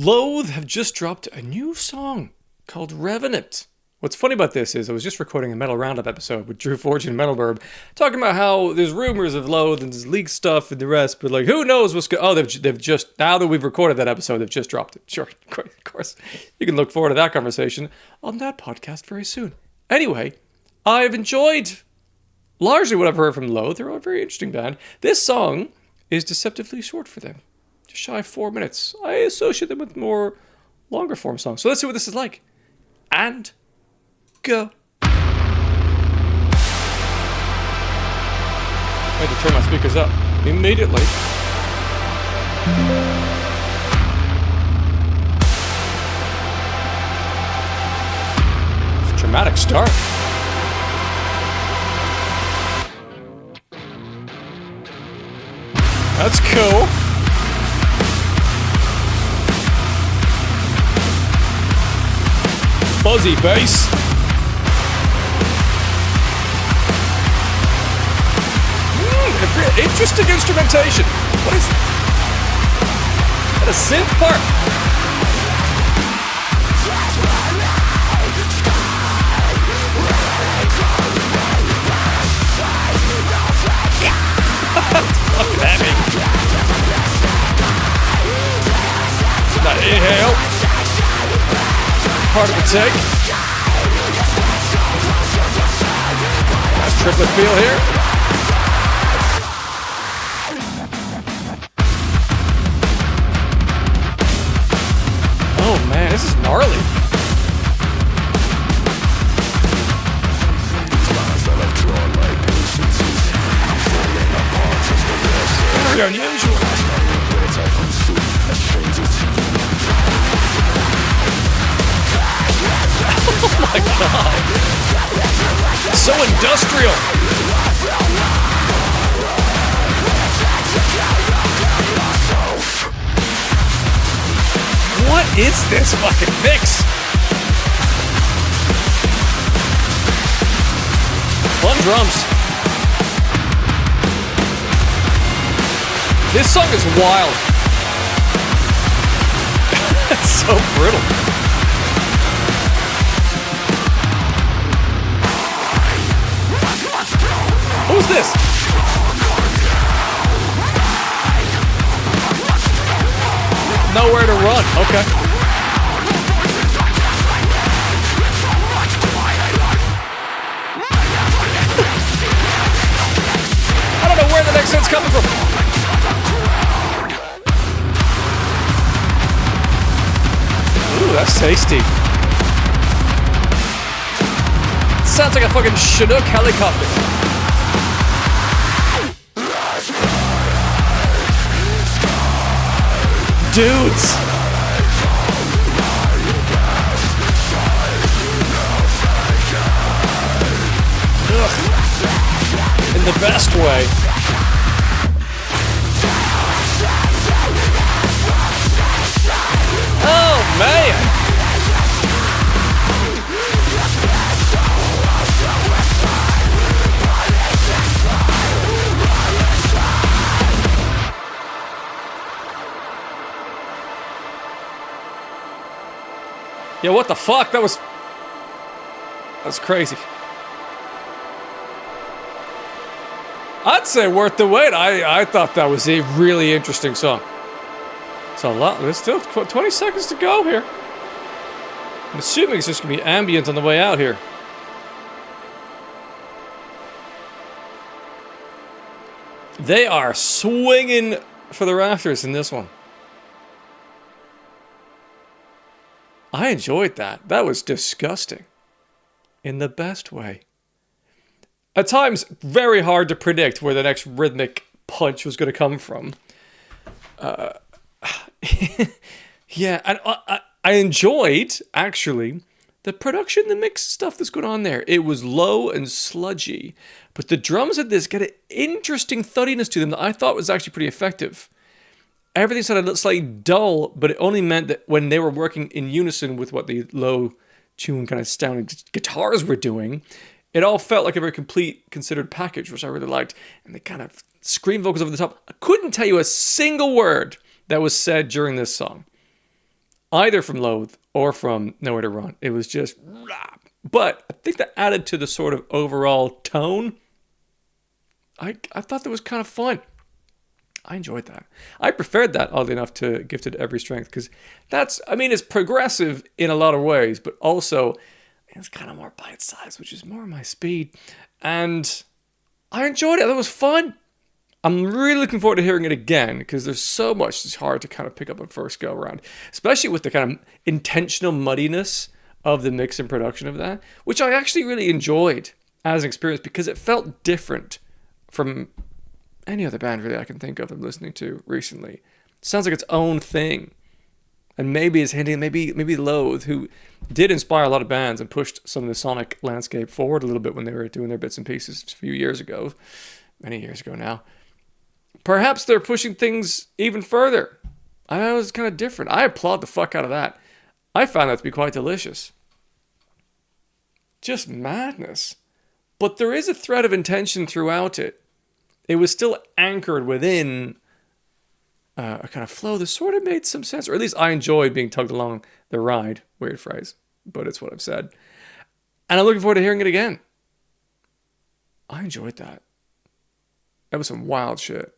Loathe have just dropped a new song called Revenant. What's funny about this is I was just recording a Metal Roundup episode with Drew Fortune and Metalburb, talking about how there's rumors of Loathe and there's leaked stuff and the rest, but like, who knows what's going. Oh, they've just, now that we've recorded that episode, they've just dropped it. Sure, of course. You can look forward to that conversation on that podcast very soon. Anyway, I've enjoyed largely what I've heard from Loathe. They're a very interesting band. This song is deceptively short for them. Just shy of 4 minutes. I associate them with more longer form songs. So let's see what this is like. And go. I had to turn my speakers up immediately. It's a dramatic start. That's cool. Fuzzy bass. Interesting instrumentation. What is that? A synth part. Fucking heavy. That inhale. Part of the take. Nice triplet feel here. Oh man, this is gnarly. Very unusual. Oh my god. So industrial. What is this fucking mix? Fun drums. This song is wild. It's so brutal. Who's this? Nowhere to run. Okay. I don't know where the next hit's coming from. Ooh, that's tasty. Sounds like a fucking Chinook helicopter. Dudes. Ugh. In the best way. Oh man. Yeah, what the fuck? That's crazy. I'd say worth the wait. I thought that was a really interesting song. It's a lot. There's still 20 seconds to go here. I'm assuming it's just going to be ambient on the way out here. They are swinging for the rafters in this one. I enjoyed that. That was disgusting. In the best way. At times, very hard to predict where the next rhythmic punch was going to come from. Yeah, and I enjoyed, actually, the production, the mix stuff that's going on there. It was low and sludgy, but the drums at this get an interesting thuddiness to them that I thought was actually pretty effective. Everything sounded slightly dull, but it only meant that when they were working in unison with what the low tune kind of sounding guitars were doing, it all felt like a very complete, considered package, which I really liked. And they kind of scream vocals over the top. I couldn't tell you a single word that was said during this song. either from Loathe or from Nowhere to Run. It was just, but I think that added to the sort of overall tone. I thought that was kind of fun. I enjoyed that. I preferred that, oddly enough, to Gifted Every Strength, because that's, I mean, it's progressive in a lot of ways, but also it's kind of more bite-sized, which is more my speed. And I enjoyed it. That was fun. I'm really looking forward to hearing it again, because there's so much that's hard to kind of pick up on first go around, especially with the kind of intentional muddiness of the mix and production of that, which I actually really enjoyed as an experience because it felt different from any other band really I can think of I'm listening to recently. It sounds like its own thing. And maybe it's hinting, maybe Loathe, who did inspire a lot of bands and pushed some of the sonic landscape forward a little bit when they were doing their bits and pieces a few years ago, many years ago now. Perhaps they're pushing things even further. I know it's kind of different. I applaud the fuck out of that. I found that to be quite delicious. Just madness. But there is a thread of intention throughout it. It was still anchored within a kind of flow that sort of made some sense, or at least I enjoyed being tugged along the ride. Weird phrase, but it's what I've said. And I'm looking forward to hearing it again. I enjoyed that. That was some wild shit.